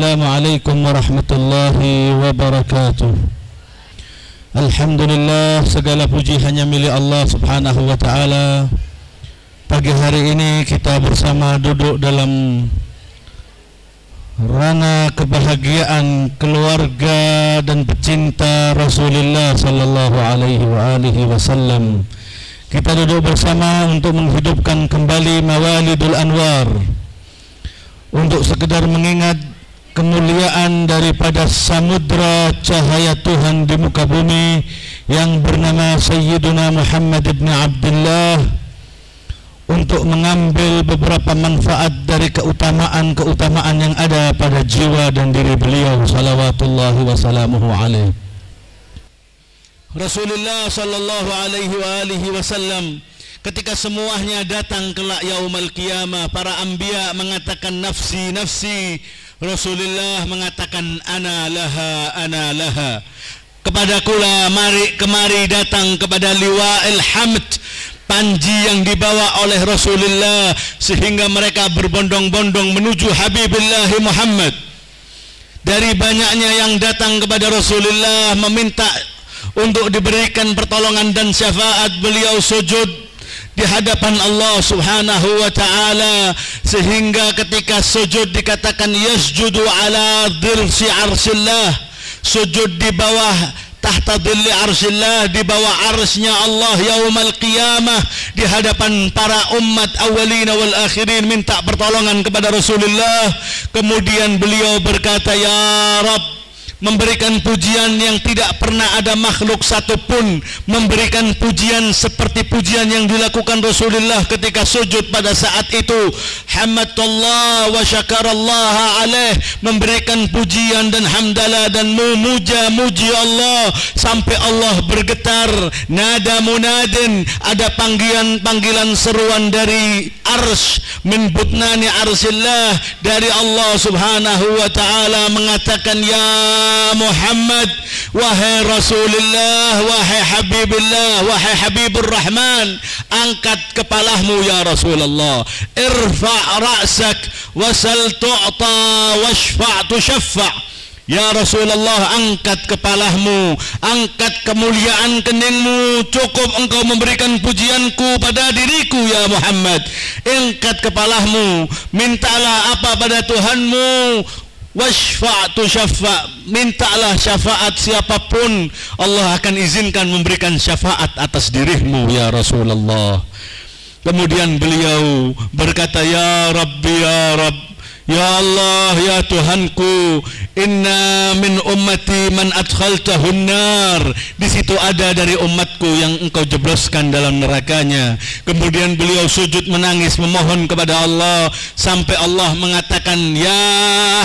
Assalamualaikum warahmatullahi wabarakatuh. Alhamdulillah, segala puji hanya milik Allah subhanahu wa ta'ala. Pagi hari ini kita bersama duduk dalam rana kebahagiaan keluarga dan pecinta Rasulullah sallallahu alaihi wasallam. Kita duduk bersama untuk menghidupkan kembali Mawalidul Anwar, untuk sekedar mengingat kemuliaan daripada samudra cahaya Tuhan di muka bumi yang bernama Sayyiduna Muhammad ibn Abdullah, untuk mengambil beberapa manfaat dari keutamaan-keutamaan yang ada pada jiwa dan diri beliau salawatullahi wassalamuhu alaih. Rasulullah sallallahu alaihi wasallam ketika semuanya datang kelak yaumul qiyamah, para anbiya mengatakan nafsi nafsi, Rasulullah mengatakan ana laha. Kepadakulah kemari datang kepada liwa'il hamd, panji yang dibawa oleh Rasulullah, sehingga mereka berbondong-bondong menuju Habibillah Muhammad. Dari banyaknya yang datang kepada Rasulullah meminta untuk diberikan pertolongan dan syafaat, beliau sujud di hadapan Allah subhanahu wa ta'ala, sehingga ketika sujud dikatakan yasjudu ala dhirsi arsillah, sujud di bawah tahta dhilli arsillah, di bawah arsnya Allah yaumal qiyamah, di hadapan para umat awalina wal akhirin, minta pertolongan kepada Rasulullah. Kemudian beliau berkata, ya Rabb, memberikan pujian yang tidak pernah ada makhluk satupun memberikan pujian seperti pujian yang dilakukan Rasulullah ketika sujud pada saat itu. Hamadallah wa syakarallah alaih, memberikan pujian dan hamdalah dan memuja-muji Allah sampai Allah bergetar. Nada munadin, ada panggilan seruan dari arsy, min butnani arsillah, dari Allah subhanahu wa ta'ala mengatakan, ya Muhammad, wahai Rasulullah, wahai Habibillah, wahai Habibur Rahman, angkat kepalamu ya Rasulullah, irfa' ra'sak wasal tu'ta washfa' tushaffa'. Ya Rasulullah, angkat kepalamu, angkat kemuliaan keningmu, cukup engkau memberikan pujianku pada diriku ya Muhammad. Angkat kepalamu, mintalah apa pada Tuhanmu, washfa'tu syafa', mintalah syafaat siapapun, Allah akan izinkan memberikan syafaat atas dirimu ya Rasulullah. Kemudian beliau berkata, ya Rabbi ya Rabb, ya Allah ya Tuhanku, inna min ummati man adkhaltahun nar, di situ ada dari umatku yang engkau jebloskan dalam nerakanya. Kemudian beliau sujud menangis memohon kepada Allah sampai Allah mengatakan, ya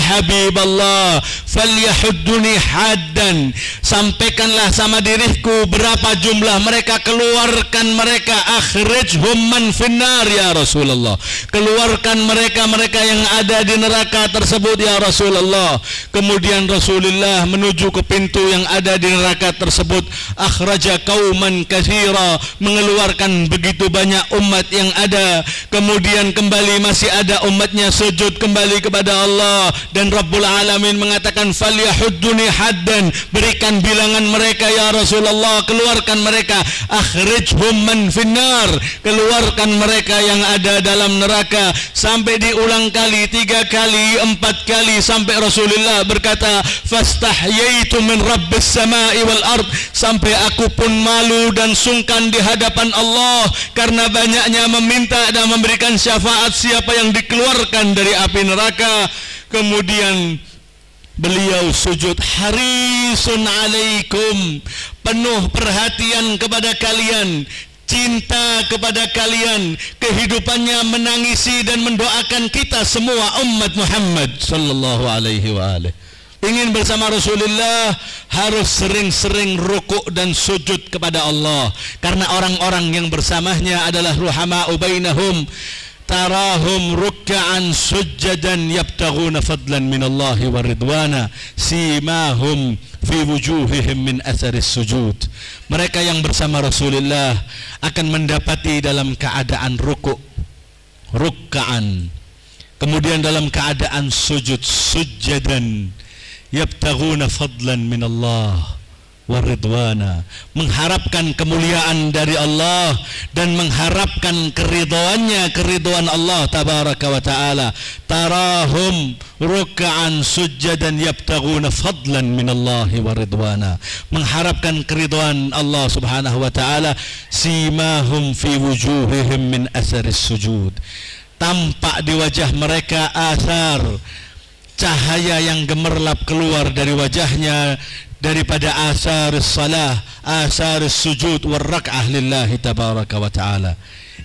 Habiballah, falyahudduni haddan, sampaikanlah sama diriku berapa jumlah mereka, keluarkan mereka, akhrijhum man finnar ya Rasulullah, keluarkan mereka yang ada di neraka tersebut ya Rasulullah. Kemudian Rasulullah menuju ke pintu yang ada di neraka tersebut, akhraja qauman katsira, mengeluarkan begitu banyak umat yang ada. Kemudian kembali masih ada umatnya sujud kembali kepada Allah, dan Rabbul Alamin mengatakan, falyahudduni haddan, berikan bilangan mereka ya Rasulullah, keluarkan mereka, akhrijhum man finnar, keluarkan mereka yang ada dalam neraka. Sampai diulang kali, 3 kali, 4 kali, sampai Rasulullah berkata, fastahyaitu min rabbis samai wal ard, sampai aku pun malu dan sungkan di hadapan Allah karena banyaknya meminta dan memberikan syafaat siapa yang dikeluarkan dari api neraka. Kemudian beliau sujud, harisun alaikum, penuh perhatian kepada kalian, cinta kepada kalian, kehidupannya menangisi dan mendoakan kita semua umat Muhammad sallallahu alaihi wa alihi. Ingin bersama Rasulullah harus sering-sering rukuk dan sujud kepada Allah, karena orang-orang yang bersamanya adalah ruhama'u bainahum, tarahum ruk'an sujjadan yabtaghuna fadlan minallahi wa ridwana simahum fi wujuhihim min atharis sujud. Mereka yang bersama Rasulullah akan mendapati dalam keadaan rukuk, ruk'an, kemudian dalam keadaan sujud, sujjadan yabtaghuna fadlan min Allah wa ridwana, mengharapkan kemuliaan dari Allah dan mengharapkan keridhaannya, keridhaan Allah tabaraka wa taala. Tarahum ruk'an sujjadan yabtaghuna fadlan min Allah wa ridwana, mengharapkan keridhaan Allah subhanahu wa taala. Simahum fi wujuhihim min asaris sujud, tampak di wajah mereka asar, cahaya yang gemerlap keluar dari wajahnya daripada asar salah, asar sujud wal rak'ah lillahi tabaraka wa ta'ala.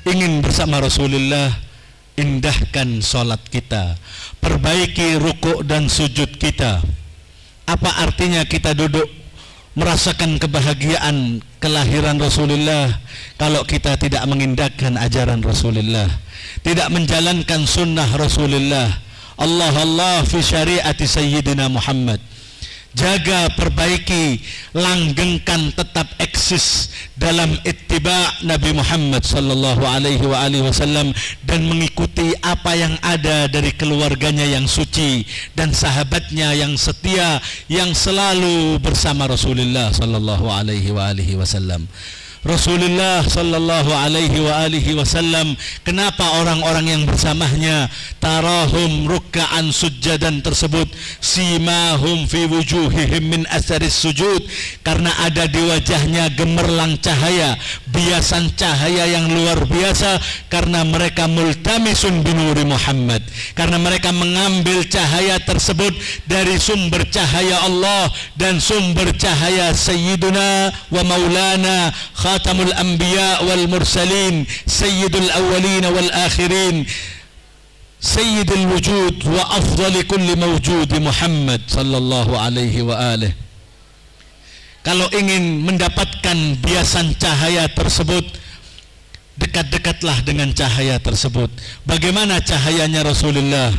Ingin bersama Rasulullah, indahkan solat kita, perbaiki rukuk dan sujud kita. Apa artinya kita duduk merasakan kebahagiaan kelahiran Rasulullah kalau kita tidak mengindahkan ajaran Rasulullah, tidak menjalankan sunnah Rasulullah? Allah Allah fi syariati Sayyidina Muhammad. Jaga, perbaiki, langgengkan, tetap eksis dalam ittiba' Nabi Muhammad sallallahu alaihi wasallam dan mengikuti apa yang ada dari keluarganya yang suci dan sahabatnya yang setia yang selalu bersama Rasulullah sallallahu alaihi wasallam. Rasulullah sallallahu alaihi wasallam, kenapa orang-orang yang bersamanya tarahum ruk'an sujjadan tersebut simahum fi wujuhihim min asaris sujud? Karena ada di wajahnya gemerlang cahaya, biasan cahaya yang luar biasa, karena mereka multamisun binuri Muhammad, karena mereka mengambil cahaya tersebut dari sumber cahaya Allah dan sumber cahaya Sayyiduna wa Maulana Khatamul Anbiya wal Mursalin, Sayyidul Awwalin wal Akhirin, Sayyidul Wujud wa afdali kulli mawjud Muhammad sallallahu alaihi wa alihi. Kalau ingin mendapatkan biasan cahaya tersebut, dekat-dekatlah dengan cahaya tersebut. Bagaimana cahayanya Rasulullah?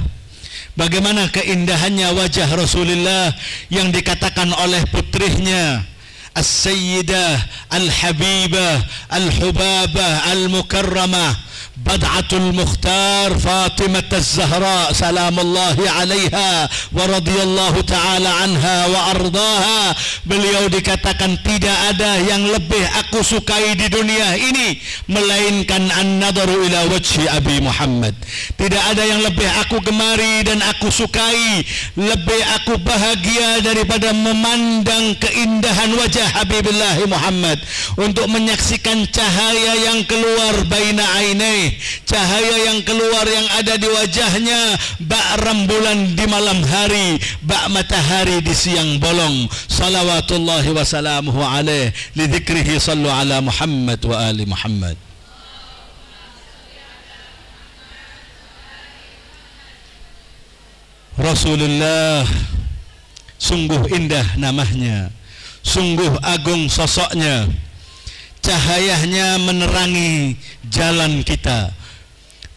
Bagaimana keindahannya wajah Rasulullah yang dikatakan oleh putrinya As-Sayyidah Al-Habibah Al-Hubabah Al-Mukarramah Bad'atul Mukhtar Fatimah Az-Zahra salamullahi alaiha wa radhiyallahu ta'ala anha wa ardaha. Beliau dikatakan tidak ada yang lebih aku sukai di dunia ini melainkan an-nadaru ila wajhi Abi Muhammad. Tidak ada yang lebih aku gemari dan aku sukai, lebih aku bahagia daripada memandang keindahan wajah Habibillah Muhammad, untuk menyaksikan cahaya yang keluar baina ainai, cahaya yang keluar yang ada di wajahnya, bak rembulan di malam hari, bak matahari di siang bolong. Salawatullahi wa salamuhu alaih, li dzikrihi sallu ala Muhammad wa ali Muhammad. Rasulullah sungguh indah namanya, sungguh agung sosoknya, cahayanya menerangi jalan kita.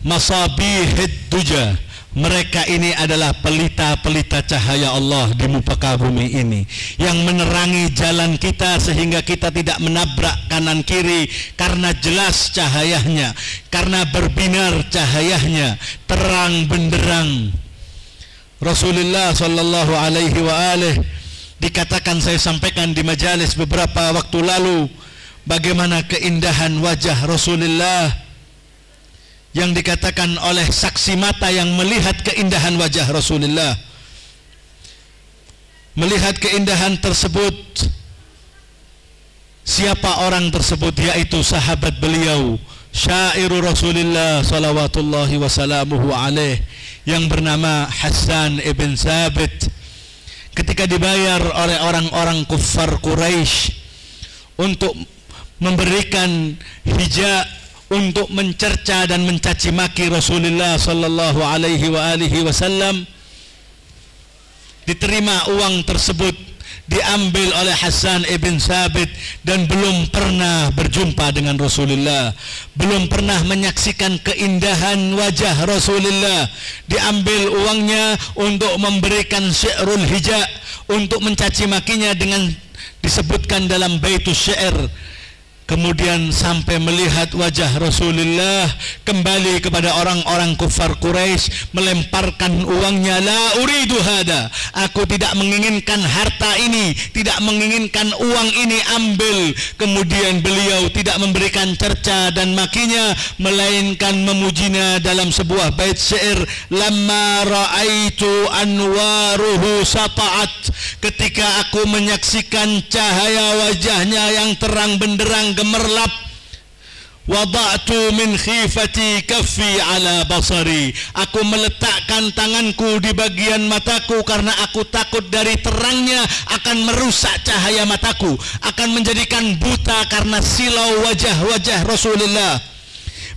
Masabihid duja, mereka ini adalah pelita-pelita cahaya Allah di muka bumi ini yang menerangi jalan kita sehingga kita tidak menabrak kanan kiri, karena jelas cahayanya, karena berbinar cahayanya, terang benderang. Rasulullah sallallahu alaihi wa alihi dikatakan, saya sampaikan di majalis beberapa waktu lalu, bagaimana keindahan wajah Rasulullah yang dikatakan oleh saksi mata yang melihat keindahan wajah Rasulullah. Melihat keindahan tersebut, siapa orang tersebut? Yaitu sahabat beliau, syairu Rasulullah salawatullahi wasalamuhu alaih, yang bernama Hassan ibn Thabit. Ketika dibayar oleh orang-orang kuffar Quraisy untuk memberikan hija, untuk mencerca dan mencaci maki Rasulullah sallallahu alaihi wasallam, diterima uang tersebut, diambil oleh Hassan ibn Thabit dan belum pernah berjumpa dengan Rasulullah, belum pernah menyaksikan keindahan wajah Rasulullah. Diambil uangnya untuk memberikan syi'rul hija, untuk mencaci makinya dengan disebutkan dalam baitus syair, kemudian sampai melihat wajah Rasulullah, kembali kepada orang-orang kufar Quraisy, melemparkan uangnya. La uridu hada, aku tidak menginginkan harta ini, tidak menginginkan uang ini, ambil. Kemudian beliau tidak memberikan cerca dan makinya, melainkan memujinya dalam sebuah bait syair, lamma ra'aitu anwaruhu sata'at, ketika aku menyaksikan cahaya wajahnya yang terang benderang gemerlap, wada'tu min khifati kaffi ala basari, aku meletakkan tanganku di bagian mataku karena aku takut dari terangnya akan merusak cahaya mataku, akan menjadikan buta karena silau wajah-wajah Rasulullah.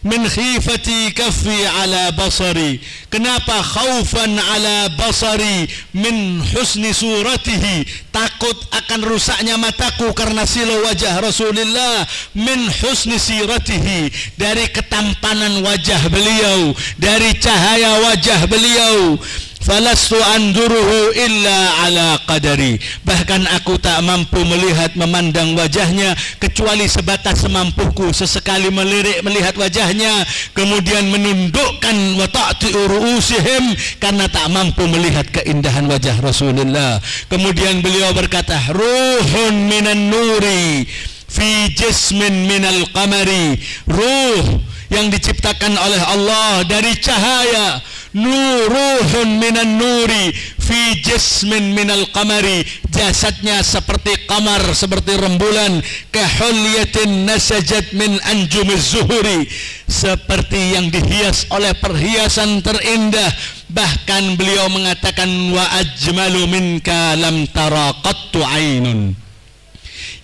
Min khifati kaffi ala basari, kenapa khaufan ala basari min husni suratihi, takut akan rusaknya mataku karena silau wajah Rasulullah. Min husni siratihi, dari ketampanan wajah beliau, dari cahaya wajah beliau. Falastu anduruhu illa ala qadari, bahkan aku tak mampu melihat memandang wajahnya kecuali sebatas semampuku, sesekali melihat wajahnya kemudian menundukkan wa ta'ti'u ru'usihim karena tak mampu melihat keindahan wajah Rasulullah. Kemudian beliau berkata, ruhun minan nuri fi jismin minal qamari, ruh yang diciptakan oleh Allah dari cahaya, nuruhun minan nuri fi jismin minal qamari, jasadnya seperti qamar, seperti rembulan, kahulyatin nasajat min anjumiz zuhuri, seperti yang dihias oleh perhiasan terindah. Bahkan beliau mengatakan, wa ajmalu minka lam tara qattu ainun,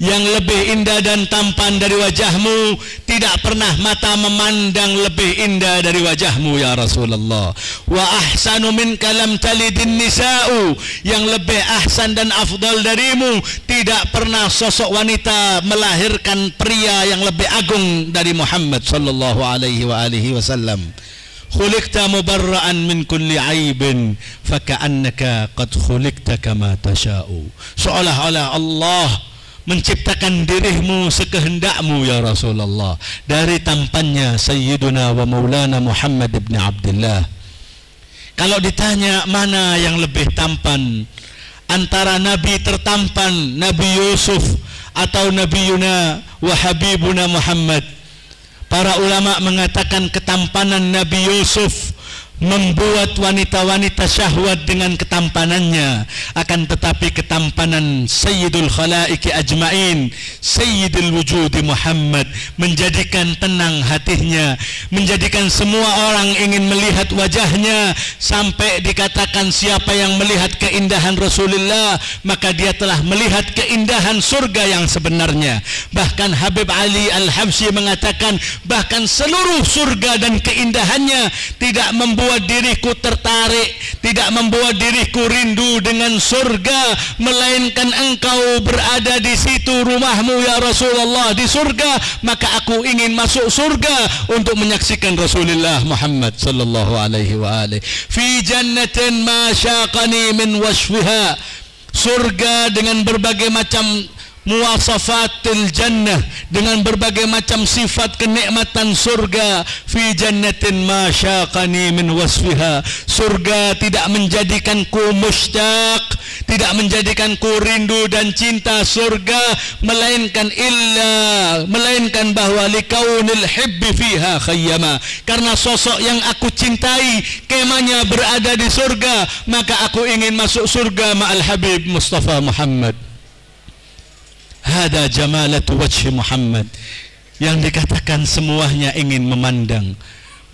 yang lebih indah dan tampan dari wajahmu tidak pernah mata memandang lebih indah dari wajahmu ya Rasulullah. Wa ahsanu minka lam talidin nisa'u, yang lebih ahsan dan afdal darimu tidak pernah sosok wanita melahirkan pria yang lebih agung dari Muhammad sallallahu alaihi wasallam. Khuliqta mubarra'an min kulli aibin faka'annaka qad khuliqta kama tasha'u, seolah-olah Allah menciptakan dirimu sekehendakmu ya Rasulullah, dari tampannya Sayyiduna wa Maulana Muhammad ibn Abdullah. Kalau ditanya mana yang lebih tampan antara Nabi tertampan, Nabi Yusuf atau Nabiyuna wa Habibuna Muhammad, para ulama mengatakan ketampanan Nabi Yusuf membuat wanita-wanita syahwat dengan ketampanannya, akan tetapi ketampanan Sayyidul Khalaiki Ajmain, Sayyidul Wujudi Muhammad menjadikan tenang hatinya, menjadikan semua orang ingin melihat wajahnya, sampai dikatakan siapa yang melihat keindahan Rasulullah maka dia telah melihat keindahan surga yang sebenarnya. Bahkan Habib Ali Al-Habsyi mengatakan bahkan seluruh surga dan keindahannya tidak membuat diriku tertarik, tidak membuat diriku rindu dengan surga, melainkan engkau berada di situ, rumahmu ya Rasulullah di surga, maka aku ingin masuk surga untuk menyaksikan Rasulullah Muhammad sallallahu alaihi wa alihi. Fi jannatin ma syaqani min wasfiha, surga dengan berbagai macam muwasafatil jannah, dengan berbagai macam sifat kenikmatan surga. Fi jannatin ma syaqani min wasfiha, surga tidak menjadikanku mushtaq, tidak menjadikanku rindu dan cinta surga, melainkan bahwa likaunil hibbi fiha khayyama, karena sosok yang aku cintai kemahnya berada di surga, maka aku ingin masuk surga ma'al Habib Mustafa Muhammad. Hada jamalatu wajhi Muhammad, yang dikatakan semuanya ingin memandang.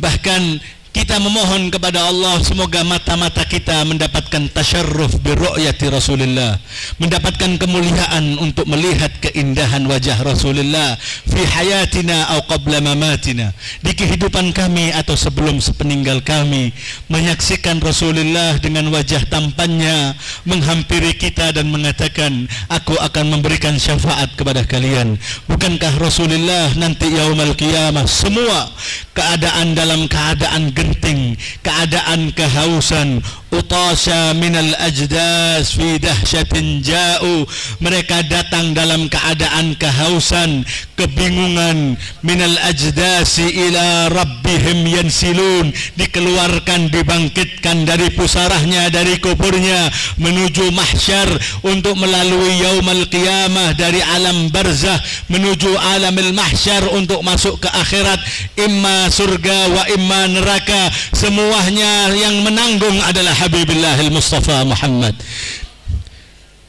Bahkan kita memohon kepada Allah semoga mata-mata kita mendapatkan tasyarruf bi ru'yati Rasulullah, mendapatkan kemuliaan untuk melihat keindahan wajah Rasulullah fi hayatina atau qabla mamatina, di kehidupan kami atau sebelum sepeninggal kami, menyaksikan Rasulullah dengan wajah tampannya menghampiri kita dan mengatakan, aku akan memberikan syafaat kepada kalian. Bukankah Rasulullah nanti yaumul qiyamah semua keadaan dalam keadaan genting, keadaan kehausan. Utasha minal ajdas fi dahsyatin ja'u, mereka datang dalam keadaan kehausan, kebingungan. Minal ajdasi ila rabbihim yansilun, dikeluarkan, dibangkitkan dari pusarahnya, dari kuburnya menuju mahsyar untuk melalui yaumal qiyamah, dari alam barzah menuju alamil mahsyar untuk masuk ke akhirat, imma surga wa imma neraka. Semuanya yang menanggung adalah Habibillahil Mustafa Muhammad.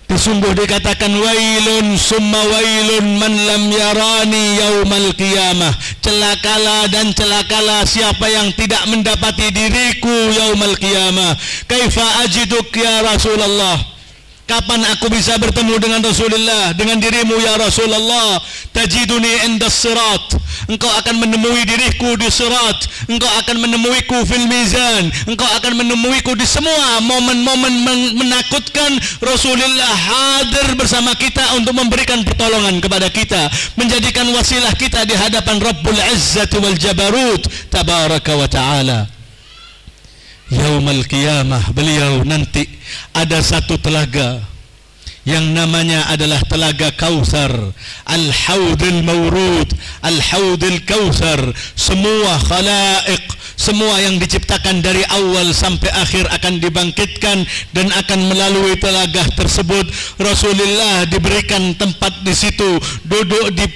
Sungguh dikatakan wailun summa wailun man lam yarani yaumal qiyamah, celakalah dan celakalah siapa yang tidak mendapati diriku yaumal qiyamah. Kaifa ajiduk ya Rasulullah, kapan aku bisa bertemu dengan Rasulullah, dengan dirimu ya Rasulullah? Tajiduni indas sirat, engkau akan menemui diriku di sirat, engkau akan menemuiku fil mizan, engkau akan menemuiku di semua momen-momen menakutkan. Rasulullah hadir bersama kita untuk memberikan pertolongan kepada kita, menjadikan wasilah kita di hadapan Rabbul Izzati wal Jabarut tabaraka wa ta'ala. Yaumal qiyamah, beliau nanti ada satu telaga yang namanya adalah telaga Kautsar, Al-Haudil Mawrud, Al-Haudil Kautsar. Semua khalaik, semua yang diciptakan dari awal sampai akhir akan dibangkitkan dan akan melalui telaga tersebut. Rasulullah diberikan tempat di situ, duduk di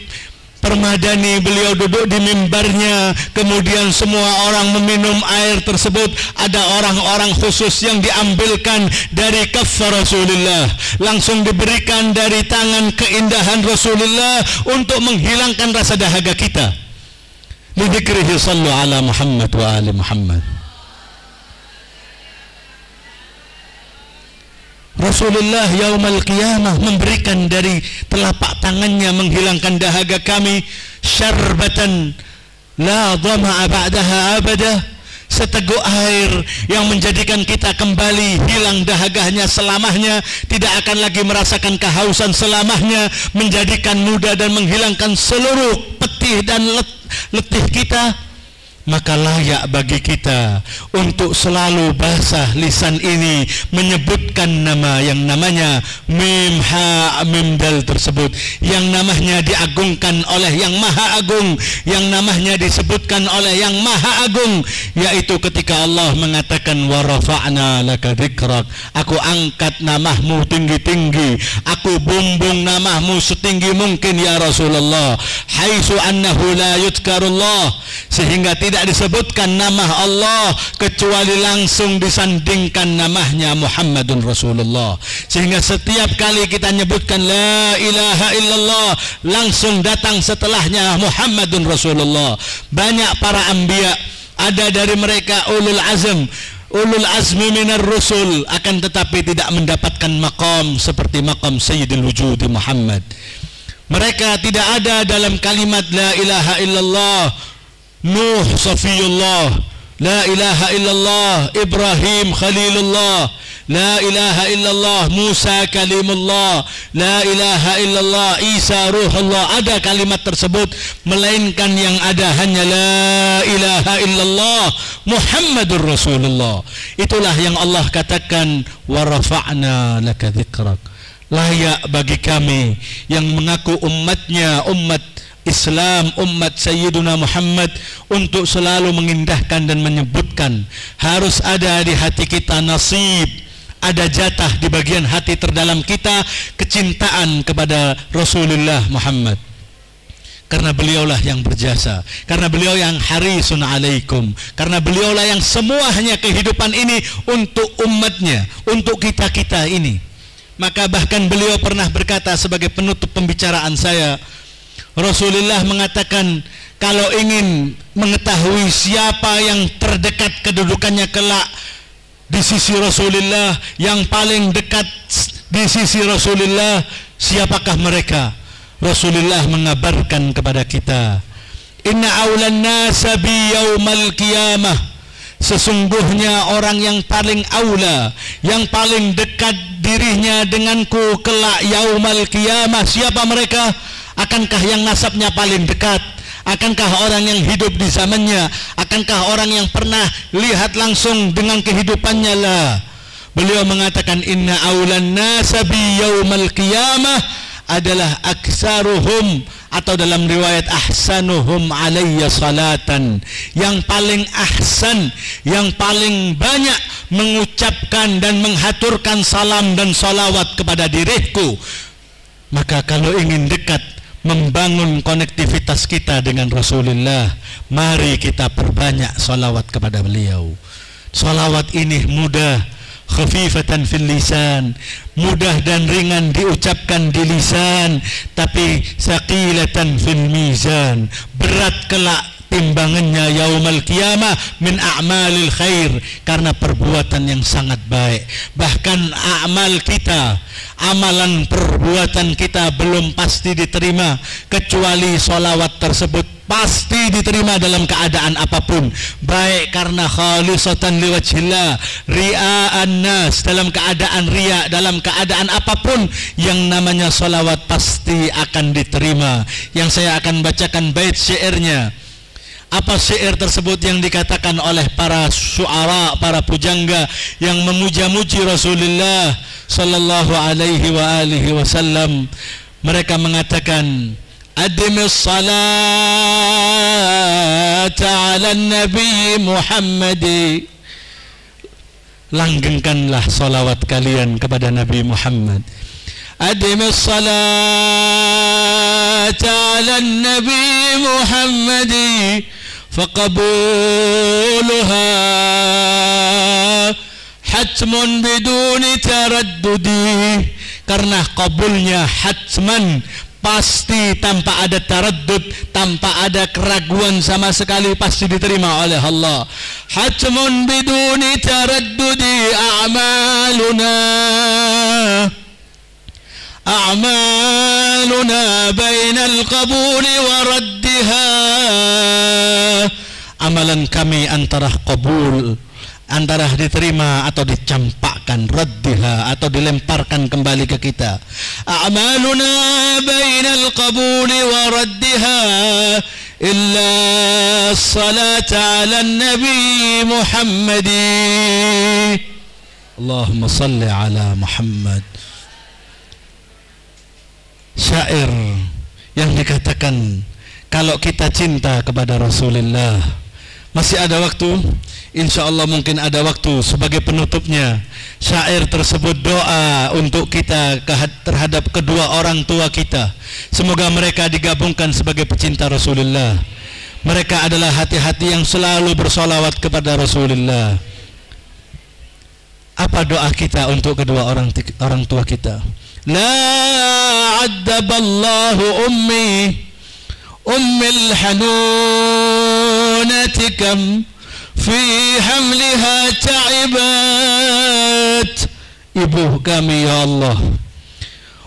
permadani, beliau duduk di mimbarnya, kemudian semua orang meminum air tersebut. Ada orang-orang khusus yang diambilkan dari kaffah Rasulullah, langsung diberikan dari tangan keindahan Rasulullah untuk menghilangkan rasa dahaga kita. Lidzikrihi sallu ala Muhammad wa ali Muhammad. Rasulullah yaumal qiyamah memberikan dari telapak tangannya, menghilangkan dahaga kami. Syarbatan la dhama'a ba'daha abada, seteguk air yang menjadikan kita kembali hilang dahaganya selamanya, tidak akan lagi merasakan kehausan selamanya, menjadikan mudah dan menghilangkan seluruh petih dan letih kita. Maka layak bagi kita untuk selalu basah lisan ini menyebutkan nama yang namanya Mim Ha Mim Dal tersebut, yang namanya diagungkan oleh yang maha agung, yang namanya disebutkan oleh yang maha agung, yaitu ketika Allah mengatakan wa rafa'na laka dzikrak, aku angkat namahmu tinggi-tinggi, aku bumbung namahmu setinggi mungkin ya Rasulullah, haitsu annahu la yudkarullah, sehingga tidak disebutkan nama Allah kecuali langsung disandingkan namanya Muhammadun Rasulullah. Sehingga setiap kali kita nyebutkan la ilaha illallah, langsung datang setelahnya Muhammadun Rasulullah. Banyak para anbiya, ada dari mereka ulul azmi minar rusul, akan tetapi tidak mendapatkan maqam seperti maqam Sayyidul Wujud Muhammad. Mereka tidak ada dalam kalimat la ilaha illallah. Nuh Safiyullah, la ilaha illallah. Ibrahim Khalilullah, la ilaha illallah. Musa Kalimullah, la ilaha illallah. Isa Ruhullah. Ada kalimat tersebut, melainkan yang ada hanya la ilaha illallah Muhammadur Rasulullah. Itulah yang Allah katakan wa rafa'na laka dzikrak. Layak bagi kami yang mengaku umatnya, umat Islam, umat Sayyiduna Muhammad, untuk selalu mengindahkan dan menyebutkan. Harus ada di hati kita nasib, ada jatah di bagian hati terdalam kita, kecintaan kepada Rasulullah Muhammad. Karena beliaulah yang berjasa, karena beliau yang harisun alaikum, karena beliaulah yang semuanya kehidupan ini untuk umatnya, untuk kita-kita ini. Maka bahkan beliau pernah berkata sebagai penutup pembicaraan saya, Rasulullah mengatakan, kalau ingin mengetahui siapa yang terdekat kedudukannya kelak di sisi Rasulullah, yang paling dekat di sisi Rasulullah, siapakah mereka? Rasulullah mengabarkan kepada kita, inna aulan nasa bi yaumal qiyamah, sesungguhnya orang yang paling aula, yang paling dekat dirinya denganku kelak yaumal qiyamah, siapa mereka? Akankah yang nasabnya paling dekat? Akankah orang yang hidup di zamannya? Akankah orang yang pernah lihat langsung dengan kehidupannya? Lah. Beliau mengatakan inna aulan nasabi yaumal qiyamah adalah aksaruhum, atau dalam riwayat ahsanuhum alayya salatan, yang paling ahsan, yang paling banyak mengucapkan dan menghaturkan salam dan salawat kepada diriku. Maka kalau ingin dekat membangun konektivitas kita dengan Rasulullah, mari kita perbanyak salawat kepada beliau. Salawat ini mudah, khafifatan fil lisan, mudah dan ringan diucapkan di lisan, tapi saqilatan fil mizan, berat kelak timbangannya yaumal qiyamah min a'malil khair, karena perbuatan yang sangat baik. Bahkan amal kita, amalan perbuatan kita belum pasti diterima, kecuali solawat tersebut pasti diterima dalam keadaan apapun, baik karena khalisatan liwajhillah, ria'an nas, dalam keadaan riya, dalam keadaan apapun yang namanya solawat pasti akan diterima. Yang saya akan bacakan bait syairnya. Apa syair tersebut yang dikatakan oleh para syuara, para pujangga yang memuja-muji Rasulullah sallallahu alaihi wa alihi wasallam? Mereka mengatakan, adimis salata ala nabi Muhammadi, langgengkanlah salawat kalian kepada Nabi Muhammad. Adimis salata ala nabi Muhammadi faqabuluha hatmun biduni taraddudi, karena qabulnya hatman, pasti tanpa ada taraddud, tanpa ada keraguan sama sekali, pasti diterima oleh Allah. Hatmun biduni taraddudi a'maluna bainal qabuli wa raddiha, amalan kami antara qabul, antara diterima atau dicampakkan, raddiha atau dilemparkan kembali ke kita. A'maluna bainal qabuli wa raddiha illa salata ala nabi Muhammadi. Allahumma salli ala Muhammad. Syair yang dikatakan kalau kita cinta kepada Rasulullah. Masih ada waktu, insya Allah mungkin ada waktu sebagai penutupnya. Syair tersebut doa untuk kita terhadap kedua orang tua kita. Semoga mereka digabungkan sebagai pecinta Rasulullah. Mereka adalah hati-hati yang selalu bersolawat kepada Rasulullah. Apa doa kita untuk kedua orang tua kita? La addaballahu ummil hanunati kam fi hamliha ta'ibat. Ibu kami ya Allah,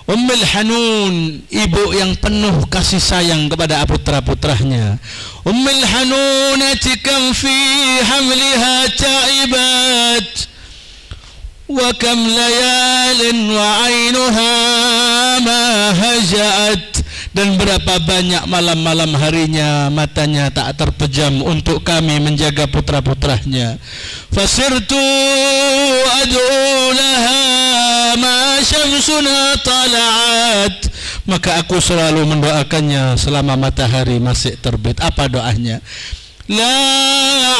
Ummul Hanun, ibu yang penuh kasih sayang kepada putra-putranya. Ummul Hanunati kam fi hamliha ta'ibat wa kam layalin wa ainuha ma hajat, dan berapa banyak malam-malam harinya matanya tak terpejam untuk kami menjaga putra-putranya. Fasirtu ad'u laha ma syamsuna tala'at, maka aku selalu mendoakannya selama matahari masih terbit. Apa doanya? La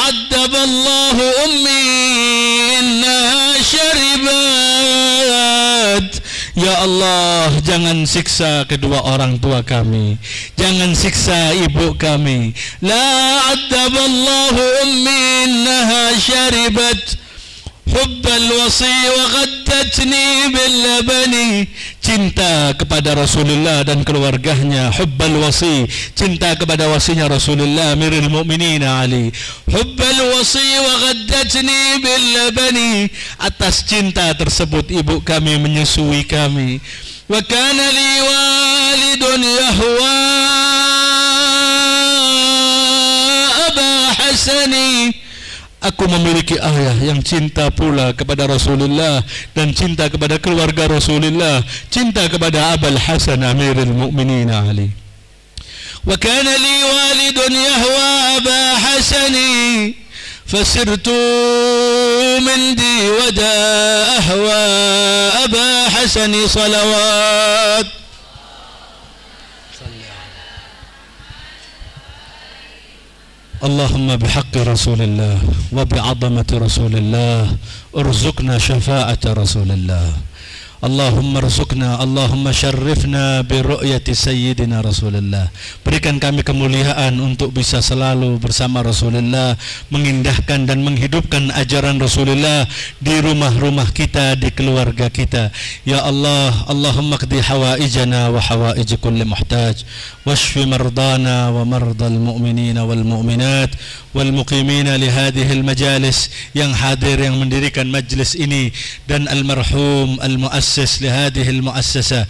addaballahu ummi inna syaribat. Ya Allah, jangan siksa kedua orang tua kami, jangan siksa ibu kami. La addaballahu ummi innaha syaribat hubbal wasi wa ghaddatni bil labani. Cinta kepada Rasulullah dan keluarganya, hubbal wasi, cinta kepada wasinya Rasulullah Amirul Mukminin Ali. Hubbal wasi wa ghaddatni bil labani, atas cinta tersebut ibu kami menyusui kami. Wa kana li walidun yahwa Aba Hasani, aku memiliki ayah yang cinta pula kepada Rasulullah dan cinta kepada keluarga Rasulullah, cinta kepada Abul Hasan Amirul Mukminin Ali. وكان لي والد يهوى أبا حسن فسرت من دي ودا أهوى أبا حسن صلوات. اللهم بحق رسول الله وبعظمة رسول الله ارزقنا شفاعة رسول الله. اللهم ارزقنا, Allahumma syarrifna bi ru'yati sayyidina Rasulullah. Berikan kami kemuliaan untuk bisa selalu bersama Rasulullah, mengindahkan dan menghidupkan ajaran Rasulullah di rumah-rumah kita, di keluarga kita. Ya Allah, Allahumma qdi hawaijana wa hawaij kulli muhtaj, washfi mardana wa mardal mu'minina wal mu'minat wal muqimina li hadhihi al majalis, yang hadir, yang mendirikan majlis ini, dan almarhum al-muassis li hadhihi al-muassasah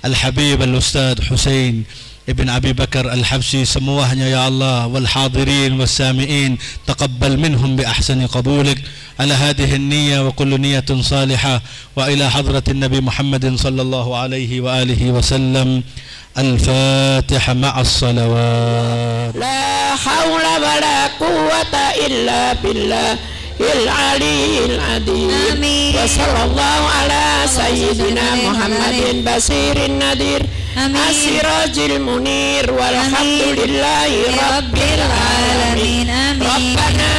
al-habib al-ustad Husain ibn Abi Bakar al-Habsyi, semuanya ya Allah, wal hadirin was sami'in, taqabbal minhum bi ahsani qabulik ala hadhihi an-niyya wa kullu niyyatin salihah wa ila hadratin Nabi Muhammadin sallallahu alaihi wa alihi wa sallam. الفاتحة مع الصلوات. لا حول ولا قوة إلا بالله العلي العظيم. وصلى الله على سيدنا محمد بصير النذير السراج المنير والحمد لله رب العالمين. ربنا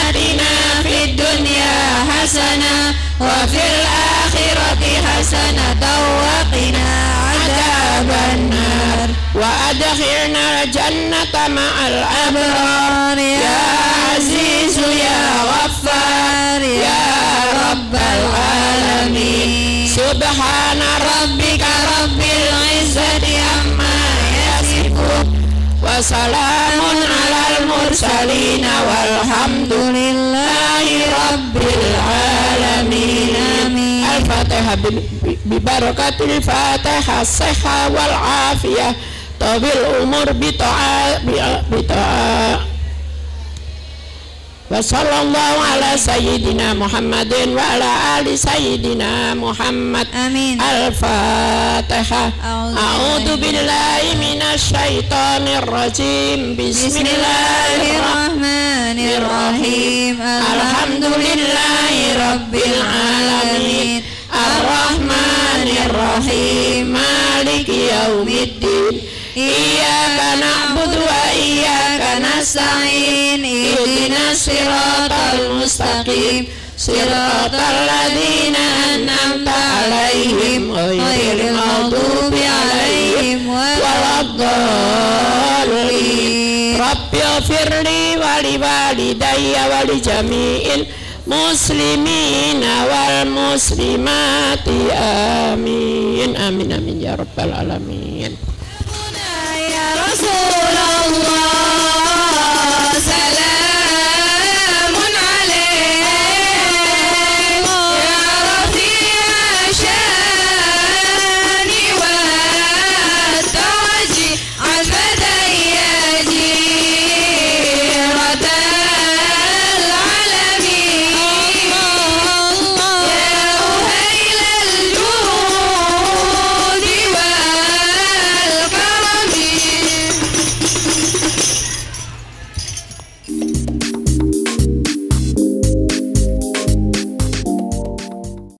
آتنا في الدنيا حسنة وفي الآخرة حسنة وقنا عذاب النار وأدخلنا الجنة مع الأبرار يا عزيز يا غفار يا رب العالمين. سبحان ربك رب العزة عما يصفون وسلام على المرسلين والحمد لله رب العالمين. الفاتحة ببركة الفاتحة الصحة والعافية طويل الأمور بطاعة. وصلى الله على سيدنا محمد وعلى آل سيدنا محمد. آمين. الفاتحة. أعوذ بالله من الشيطان الرجيم. بسم الله الرحمن الرحيم. الحمد لله رب العالمين الرحمن الرحيم مالك يوم الدين. إياك نعبد وإياك نستعين. اهدنا الصراط المستقيم صراط الذين أنعمت عليهم غير المغضوب عليهم ولا الضالين. رب اغفر لي ولوالدي ولجميع المسلمين والمسلمات. آمين آمين آمين يا رب العالمين. يا رسول الله